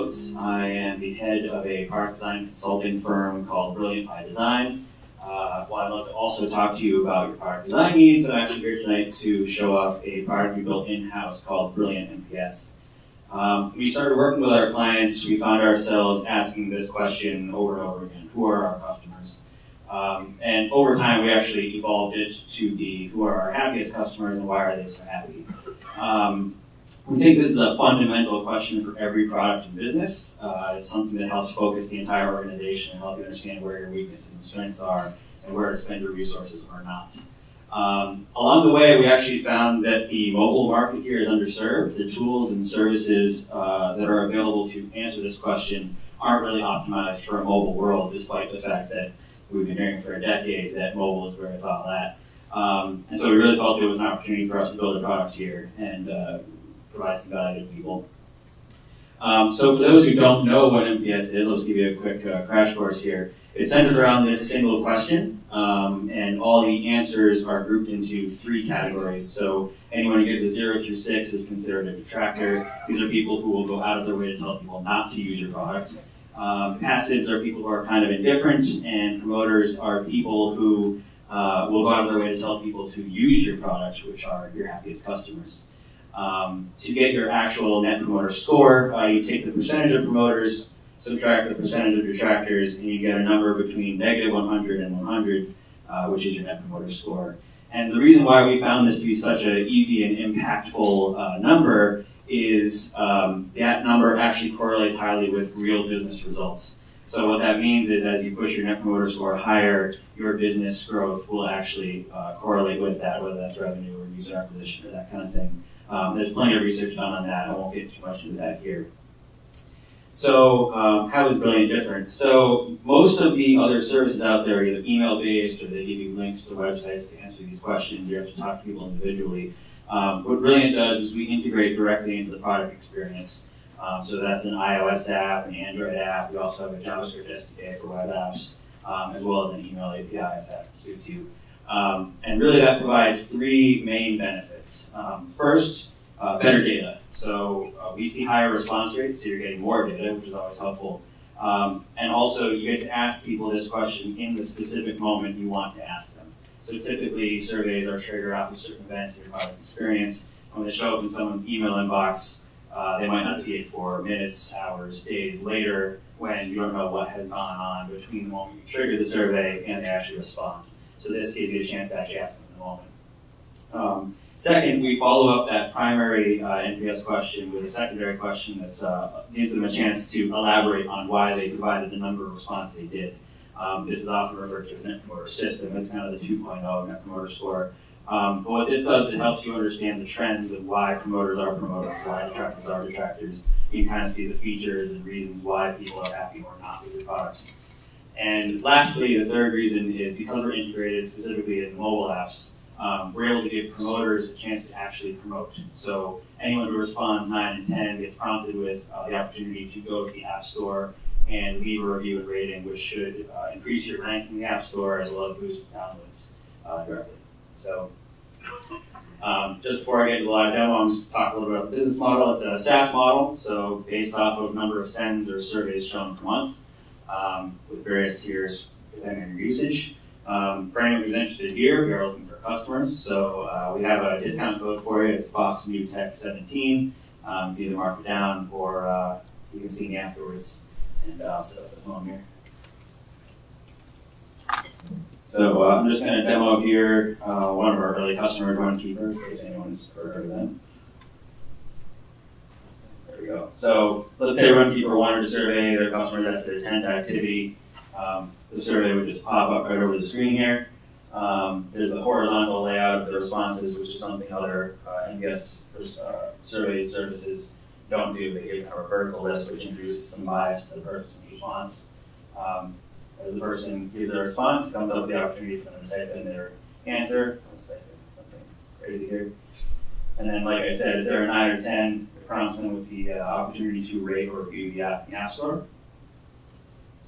Oates. I am the head of a product design consulting firm called Brilliant by Design. Well, I'd love to also talk to you about your product design needs. I'm actually here tonight to show off a product we built in-house called Brilliant NPS. We started working with our clients, we found ourselves asking this question over and over again: who are our customers? And over time, we actually evolved it to be who are our happiest customers and why are they so happy? We think this is a fundamental question for every product and business. It's something that helps focus the entire organization and help you understand where your weaknesses and strengths are and where to spend your resources or not. Along the way, we actually found that the mobile market here is underserved. The tools and services that are available to answer this question aren't really optimized for a mobile world, despite the fact that we've been hearing for a decade that mobile is where it's all at. And so we really felt there was an opportunity for us to build a product here and provide some value to people. So for those who don't know what NPS is, let's give you a quick crash course here. It's centered around this single question, and all the answers are grouped into 3 categories. So anyone who gives a 0 through 6 is considered a detractor. These are people who will go out of their way to tell people not to use your product. Passives are people who are kind of indifferent, and promoters are people who will go out of their way to tell people to use your product, which are your happiest customers. To get your actual net promoter score, you take the percentage of promoters, subtract the percentage of detractors, and you get a number between negative 100 and 100, which is your net promoter score. And the reason why we found this to be such an easy and impactful number is that number actually correlates highly with real business results. So what that means is as you push your net promoter score higher, your business growth will actually correlate with that, whether that's revenue or user acquisition or that kind of thing. There's plenty of research done on that. I won't get too much into that here. So how is Brilliant different? So most of the other services out there are either email-based or they give you links to websites to answer these questions. You have to talk to people individually. What Brilliant does is we integrate directly into the product experience. So that's an iOS app, an Android app. We also have a JavaScript SDK for web apps, as well as an email API if that suits you. And really that provides 3 main benefits. First, better data. So we see higher response rates, so you're getting more data, which is always helpful. And also you get to ask people this question in the specific moment you want to ask them. So typically surveys are triggered off of certain events in your product experience. When they show up in someone's email inbox, they might not see it for minutes, hours, days later when you don't know what has gone on between the moment you trigger the survey and they actually respond. So this gives you a chance to actually ask them in the moment. Second, we follow up that primary NPS question with a secondary question that gives them a chance to elaborate on why they provided the number of response they did. This is often referred to as Net Promoter System. It's kind of the 2.0 Net Promoter Score. But what this does, it helps you understand the trends of why promoters are promoters, why detractors are detractors. You can kind of see the features and reasons why people are happy or not with your product. And lastly, the third reason is because we're integrated specifically in mobile apps, we're able to give promoters a chance to actually promote. So anyone who responds 9 and 10 gets prompted with the opportunity to go to the App Store and leave a review and rating, which should increase your rank in the App Store as well as boost downloads directly. So just before I get into a live demo, I'm just talk a little bit about the business model. It's a SaaS model, so based off of number of sends or surveys shown per month, with various tiers depending on your usage. For anyone who's interested here, we are looking for customers, so we have a discount code for you. It's Boston New Tech 17. Either mark it down or you can see me afterwards, and I'll set up the phone here. So I'm just going to demo here one of our early customers, Runkeeper, in case anyone's heard of them. There we go. So let's say Runkeeper wanted to survey their customers after their 10th activity. The survey would just pop up right over the screen here. There's a horizontal layout of the responses, which is something other NPS survey services don't do. They give kind of a vertical list, which introduces some bias to the person's response. As the person gives their response, it comes up with the opportunity for them to type in their answer. Let's type in something crazy here. And then, like I said, if they're a 9 or 10, it prompts them with the opportunity to rate or review the app in the App Store.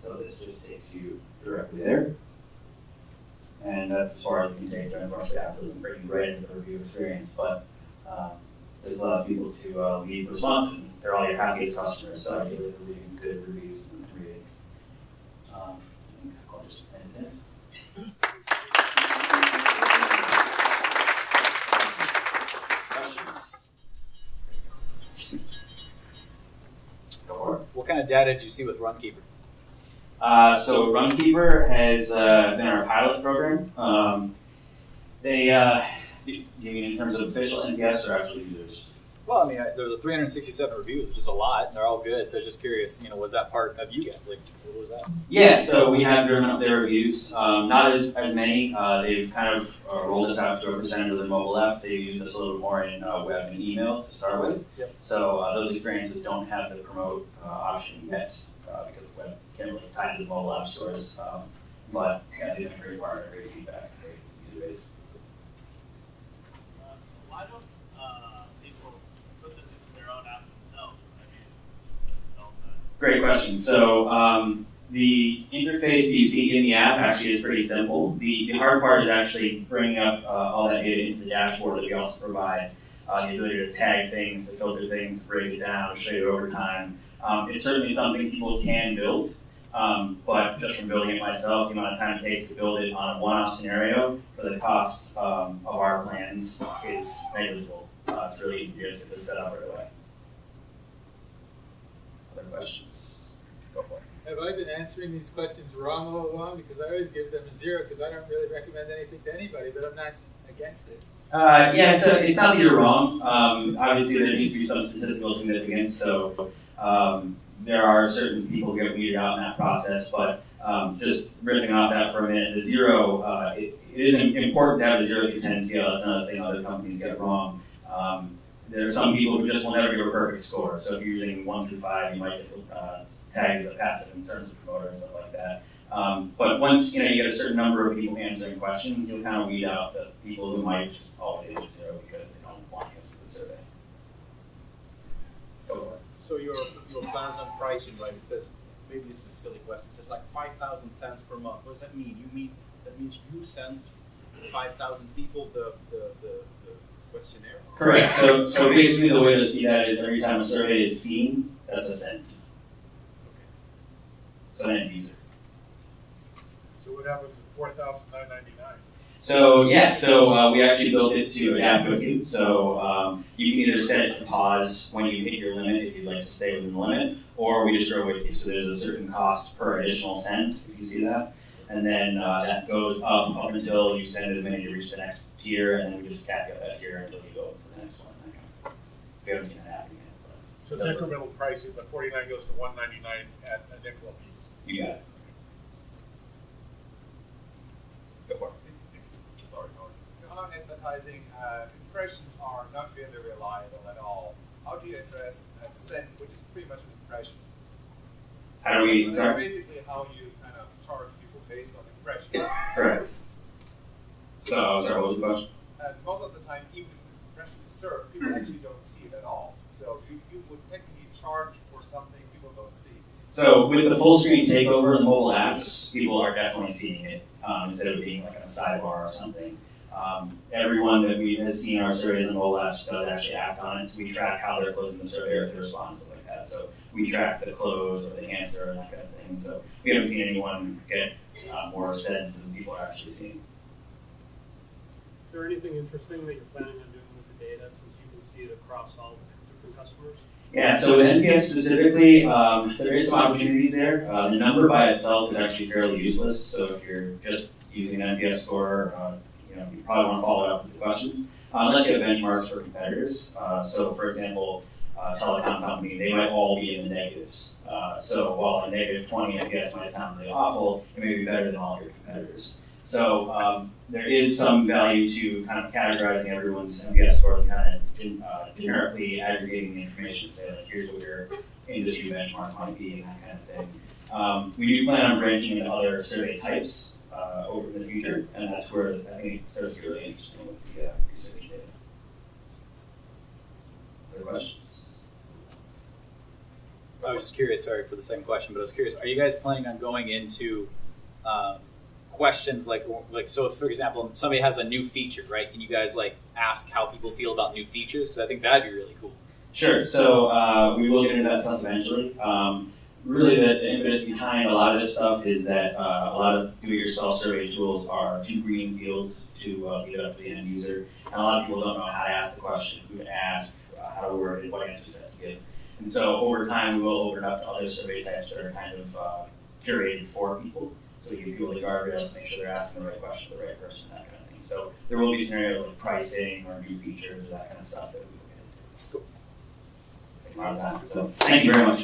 So this just takes you directly there. And that's as far as you can take it. Of course, the app doesn't bring you right into the review experience, but This allows people to leave responses. They're all your happiest customers, so ideally they're leaving good reviews and ratings. I think I'll just end there. Questions? Go for it. What kind of data did you see with Runkeeper? So Runkeeper has been our pilot program. You mean in terms of official NPS or actual users? Well, I mean, there was 367 reviews, which is a lot, and they're all good. So I was just curious, was that part of you guys? Like, what was that? Yeah, so we have driven up their reviews. Not as many. They've kind of rolled us out to a percentage of their mobile app. They use us a little more in web and email to start with. Yep. So those experiences don't have the promote option yet because web can't really tie to the mobile app stores. But yeah, they've been great partner, great feedback, great user base. So why don't people put this into their own apps themselves? I mean, just develop that. Great question. So the interface that you see in the app actually is pretty simple. The hard part is actually bringing up all that data into the dashboard that we also provide. The ability to tag things, to filter things, to break it down, to show you over time. It's certainly something people can build, but just from building it myself, the amount of time it takes to build it on a one-off scenario for the cost of our plans is negligible. It's really easy to just set up right away. Other questions? Go for it. Have I been answering these questions wrong all along? Because I always give them a 0 because I don't really recommend anything to anybody, but I'm not against it. Yeah, so it's not that you're wrong. Obviously, there needs to be some statistical significance, so there are certain people who get weeded out in that process, but just riffing off that for a minute, the 0, it is important to have a 0 through 10 scale. That's another thing other companies get wrong. There are some people who just will never give a perfect score, so if you're using 1 through 5, you might get tagged as a passive in terms of promoter and stuff like that. But once you get a certain number of people answering questions, you'll kind of weed out the people who might just always answer 0 because they don't want to answer the survey. Go for it. So your plans on pricing, right? It says, maybe this is a silly question. It says like 5,000 cents per month. What does that mean? That means you send 5,000 people the questionnaire? Correct. So basically the way to see that is every time a survey is seen, that's a send. So an end user. So what happens at $4,999? So we actually built it to adapt with you. So you can either set it to pause when you hit your limit if you'd like to stay within the limit, or we just grow with you. So there's a certain cost per additional send, if you see that. And then that goes up until you send as many to reach the next tier, and then we just cap you at that tier until you go for the next one. We haven't seen that happen yet. So it's incremental pricing, but 49 goes to 199 at a nickel a piece. You got it. Go for it. Sorry, On advertising, impressions are not really reliable at all. How do you address a send, which is pretty much an impression? How do we? That's Sorry. basically how you kind of charge people based on impressions. Correct. So, sorry, what was the question? And most of the time, even if the impression is served, people actually don't see it at all. So you would technically charge for something people don't see. So with the full screen takeover of the mobile apps, people are definitely seeing it instead of being like on a sidebar or something. Everyone that has seen our surveys on mobile apps does actually act on it. So we track how they're closing the survey or if they respond, stuff like that. So we track the close or the answer and that kind of thing. So we haven't seen anyone get more sends than people are actually seeing. Is there anything interesting that you're planning on doing with the data since you can see it across all the different customers? Yeah, so with NPS specifically, there is some opportunities there. The number by itself is actually fairly useless. So if you're just using an NPS score, you probably want to follow it up with the questions. Unless you have benchmarks for competitors. So for example, telecom company, they might all be in the negatives. So while a negative 20 NPS might sound really awful, it may be better than all your competitors. So there is some value to kind of categorizing everyone's NPS scores and kind of generically aggregating the information to say, like, here's what your industry benchmark might be and that kind of thing. We do plan on branching into other survey types over in the future, and that's where I think it starts to get really interesting with the research data. Other questions? I was just curious, sorry for the second question, but I was curious, are you guys planning on going into questions like so if, for example, somebody has a new feature, right? Can you guys like ask how people feel about new features? Because I think that'd be really cool. Sure. So we will get into that stuff eventually. Really, the impetus behind a lot of this stuff is that a lot of do-it-yourself survey tools are too green fields to leave it up to the end user. And a lot of people don't know how to ask the question, who to ask, how to word it, what answers to give. And so over time, we will open up to other survey types that are kind of curated for people. So we give people the guardrails to make sure they're asking the right question to the right person, that kind of thing. So there will be scenarios like pricing or new features or that kind of stuff that we will get into. Cool. So thank you very much.